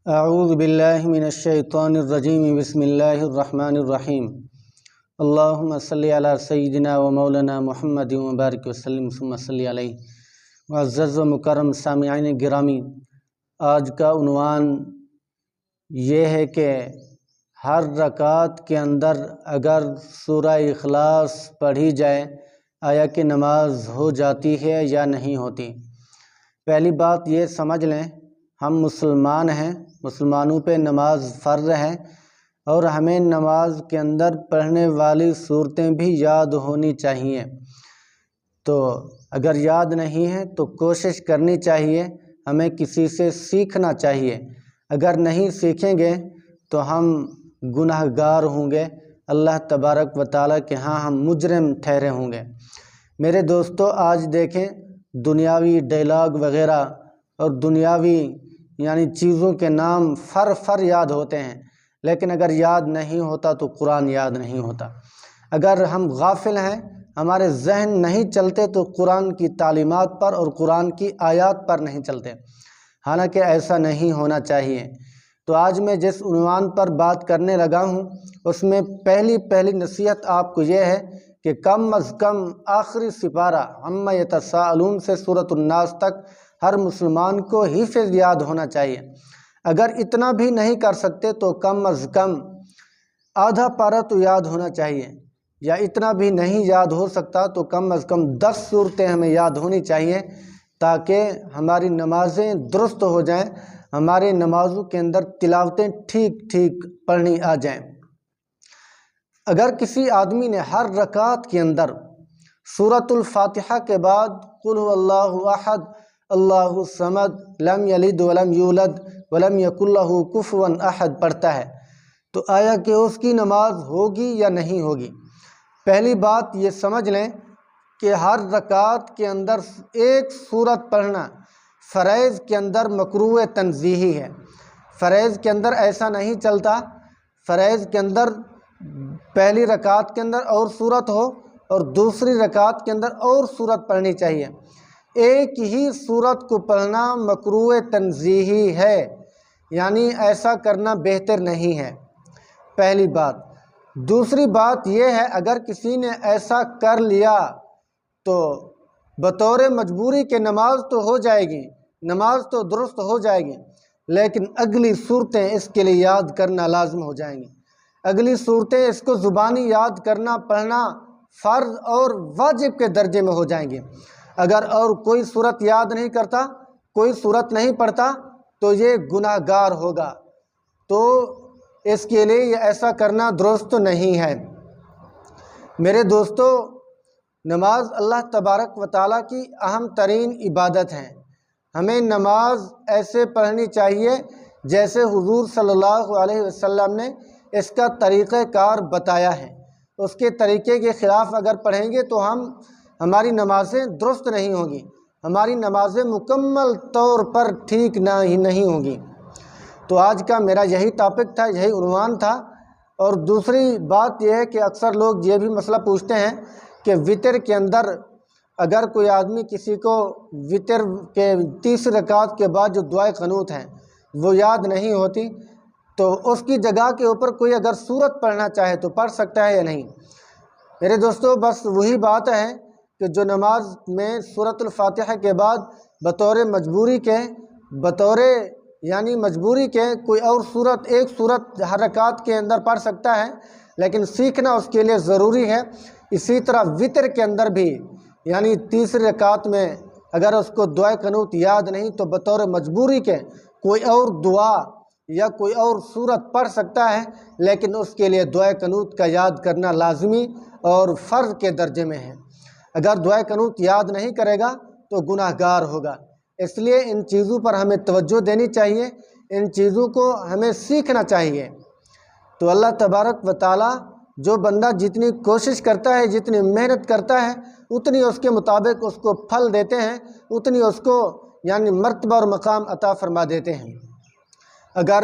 اعوذ باللہ من الشیطان الرجیم بسم اللہ الرحمن الرحیم اللہم صلی علی سیدنا و مولانا محمد وبارک وسلم ثم صلی علیہ۔ معزز و مکرم سامعین گرامی، آج کا عنوان یہ ہے کہ ہر رکعت کے اندر اگر سورہ اخلاص پڑھی جائے آیا کہ نماز ہو جاتی ہے یا نہیں ہوتی۔ پہلی بات یہ سمجھ لیں، ہم مسلمان ہیں، مسلمانوں پہ نماز فرض ہے اور ہمیں نماز کے اندر پڑھنے والی صورتیں بھی یاد ہونی چاہیے۔ تو اگر یاد نہیں ہے تو کوشش کرنی چاہیے، ہمیں کسی سے سیکھنا چاہیے۔ اگر نہیں سیکھیں گے تو ہم گناہ گار ہوں گے، اللہ تبارک و تعالیٰ کے ہاں ہم مجرم ٹھہرے ہوں گے۔ میرے دوستو، آج دیکھیں دنیاوی ڈائلاگ وغیرہ اور دنیاوی چیزوں کے نام فر یاد ہوتے ہیں، لیکن اگر یاد نہیں ہوتا تو قرآن یاد نہیں ہوتا۔ اگر ہم غافل ہیں، ہمارے ذہن نہیں چلتے تو قرآن کی تعلیمات پر اور قرآن کی آیات پر نہیں چلتے، حالانکہ ایسا نہیں ہونا چاہیے۔ تو آج میں جس عنوان پر بات کرنے لگا ہوں اس میں پہلی نصیحت آپ کو یہ ہے کہ کم از کم آخری سپارہ عما یتساءلون سے سورۃ الناس تک ہر مسلمان کو حفظ یاد ہونا چاہیے۔ اگر اتنا بھی نہیں کر سکتے تو کم از کم آدھا پارہ تو یاد ہونا چاہیے، یا اتنا بھی نہیں یاد ہو سکتا تو کم از کم 10 صورتیں ہمیں یاد ہونی چاہیے، تاکہ ہماری نمازیں درست ہو جائیں، ہمارے نمازوں کے اندر تلاوتیں ٹھیک پڑھنی آ جائیں۔ اگر کسی آدمی نے ہر رکعت کے اندر سورۃ الفاتحہ کے بعد قل هو اللہ احد اللہ الصمد لم یلد ولم یولد ولم یکن لہ کفوا احد پڑھتا ہے تو آیا کہ اس کی نماز ہوگی یا نہیں ہوگی؟ پہلی بات یہ سمجھ لیں کہ ہر رکعت کے اندر ایک سورت پڑھنا فرائض کے اندر مکروہ تنزیہی ہے۔ فرائض کے اندر ایسا نہیں چلتا، فرائض کے اندر پہلی رکعت کے اندر اور سورت ہو اور دوسری رکعت کے اندر اور سورت پڑھنی چاہیے۔ ایک ہی سورت کو پڑھنا مکروہ تنزیہی ہے، یعنی ایسا کرنا بہتر نہیں ہے، پہلی بات۔ دوسری بات یہ ہے، اگر کسی نے ایسا کر لیا تو بطور مجبوری کے نماز تو ہو جائے گی، نماز تو درست ہو جائے گی، لیکن اگلی صورتیں اس کے لیے یاد کرنا لازم ہو جائیں گی۔ اگلی صورتیں اس کو زبانی یاد کرنا، پڑھنا فرض اور واجب کے درجے میں ہو جائیں گی۔ اگر اور کوئی صورت یاد نہیں کرتا، کوئی صورت نہیں پڑھتا تو یہ گناہ گار ہوگا، تو اس کے لیے یہ ایسا کرنا درست نہیں ہے۔ میرے دوستو، نماز اللہ تبارک و تعالیٰ کی اہم ترین عبادت ہے۔ ہمیں نماز ایسے پڑھنی چاہیے جیسے حضور صلی اللہ علیہ وسلم نے اس کا طریقہ کار بتایا ہے۔ اس کے طریقے کے خلاف اگر پڑھیں گے تو ہماری نمازیں درست نہیں ہوں گی، ہماری نمازیں مکمل طور پر ٹھیک نہیں ہوں گی۔ تو آج کا میرا یہی ٹاپک تھا، یہی عنوان تھا۔ اور دوسری بات یہ ہے کہ اکثر لوگ یہ بھی مسئلہ پوچھتے ہیں کہ وتر کے اندر اگر کوئی آدمی کسی کو وتر کے تیسری رکعت کے بعد جو دعائے قنوت ہیں وہ یاد نہیں ہوتی، تو اس کی جگہ کے اوپر کوئی اگر سورت پڑھنا چاہے تو پڑھ سکتا ہے یا نہیں؟ میرے دوستو، بس وہی بات ہے کہ جو نماز میں سورۃ الفاتحہ کے بعد بطور مجبوری کے کوئی اور سورت، ایک سورت ہر رکعت کے اندر پڑھ سکتا ہے، لیکن سیکھنا اس کے لیے ضروری ہے۔ اسی طرح وتر کے اندر بھی، یعنی تیسری رکعت میں اگر اس کو دعائے قنوت یاد نہیں تو بطور مجبوری کے کوئی اور دعا یا کوئی اور سورت پڑھ سکتا ہے، لیکن اس کے لیے دعائے قنوت کا یاد کرنا لازمی اور فرض کے درجے میں ہے۔ اگر دعائے قنوت یاد نہیں کرے گا تو گناہ گار ہوگا۔ اس لیے ان چیزوں پر ہمیں توجہ دینی چاہیے، ان چیزوں کو ہمیں سیکھنا چاہیے۔ تو اللہ تبارک و تعالیٰ جو بندہ جتنی کوشش کرتا ہے، جتنی محنت کرتا ہے، اتنی اس کے مطابق اس کو پھل دیتے ہیں، اتنی اس کو مرتبہ اور مقام عطا فرما دیتے ہیں۔ اگر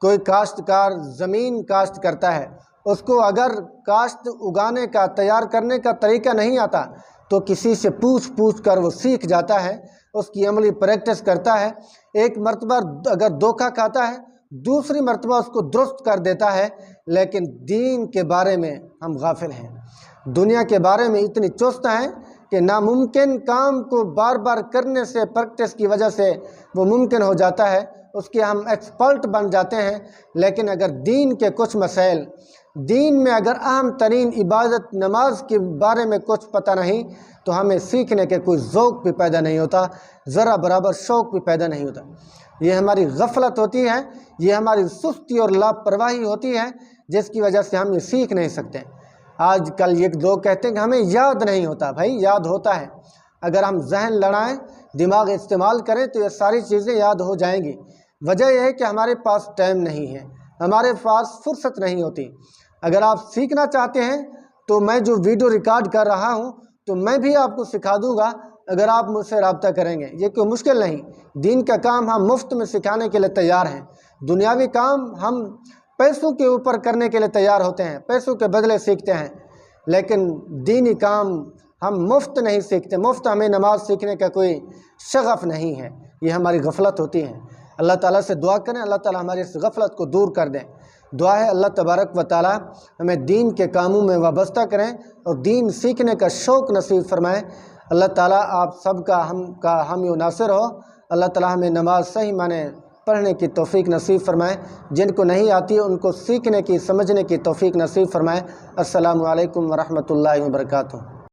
کوئی کاشتکار زمین کاشت کرتا ہے، اس کو اگر کاشت اگانے کا، تیار کرنے کا طریقہ نہیں آتا تو کسی سے پوچھ کر وہ سیکھ جاتا ہے، اس کی عملی پریکٹس کرتا ہے۔ ایک مرتبہ اگر دھوکہ کھاتا ہے دوسری مرتبہ اس کو درست کر دیتا ہے، لیکن دین کے بارے میں ہم غافل ہیں، دنیا کے بارے میں اتنی چست ہیں کہ ناممکن کام کو بار بار کرنے سے، پریکٹس کی وجہ سے وہ ممکن ہو جاتا ہے، اس کے ہم ایکسپرٹ بن جاتے ہیں۔ لیکن اگر دین کے کچھ مسائل، دین میں اگر اہم ترین عبادت نماز کے بارے میں کچھ پتہ نہیں تو ہمیں سیکھنے کے کوئی ذوق بھی پیدا نہیں ہوتا، ذرا برابر شوق بھی پیدا نہیں ہوتا۔ یہ ہماری غفلت ہوتی ہے، یہ ہماری سستی اور لاپرواہی ہوتی ہے، جس کی وجہ سے ہم یہ سیکھ نہیں سکتے۔ آج کل یہ لوگ کہتے ہیں کہ ہمیں یاد نہیں ہوتا۔ بھائی یاد ہوتا ہے، اگر ہم ذہن لڑائیں، دماغ استعمال کریں تو یہ ساری چیزیں یاد ہو جائیں گی۔ وجہ یہ ہے کہ ہمارے پاس ٹائم نہیں ہے، ہمارے پاس فرصت نہیں ہوتی۔ اگر آپ سیکھنا چاہتے ہیں تو میں جو ویڈیو ریکارڈ کر رہا ہوں تو میں بھی آپ کو سکھا دوں گا، اگر آپ مجھ سے رابطہ کریں گے۔ یہ کوئی مشکل نہیں، دین کا کام ہم مفت میں سکھانے کے لیے تیار ہیں۔ دنیاوی کام ہم پیسوں کے اوپر کرنے کے لیے تیار ہوتے ہیں، پیسوں کے بدلے سیکھتے ہیں، لیکن دینی کام ہم مفت نہیں سیکھتے۔ مفت ہمیں نماز سیکھنے کا کوئی شغف نہیں ہے، یہ ہماری غفلت ہوتی ہے۔ اللہ تعالیٰ سے دعا کریں، اللہ تعالیٰ ہماری اس غفلت کو دور کر دیں۔ دعا ہے اللہ تبارک و تعالیٰ ہمیں دین کے کاموں میں وابستہ کریں اور دین سیکھنے کا شوق نصیب فرمائیں۔ اللہ تعالیٰ آپ سب کا حامی و ناصر ہو۔ اللہ تعالیٰ ہمیں نماز صحیح معنی پڑھنے کی توفیق نصیب فرمائے، جن کو نہیں آتی ان کو سیکھنے کی، سمجھنے کی توفیق نصیب فرمائے۔ السلام علیکم ورحمۃ اللہ وبرکاتہ۔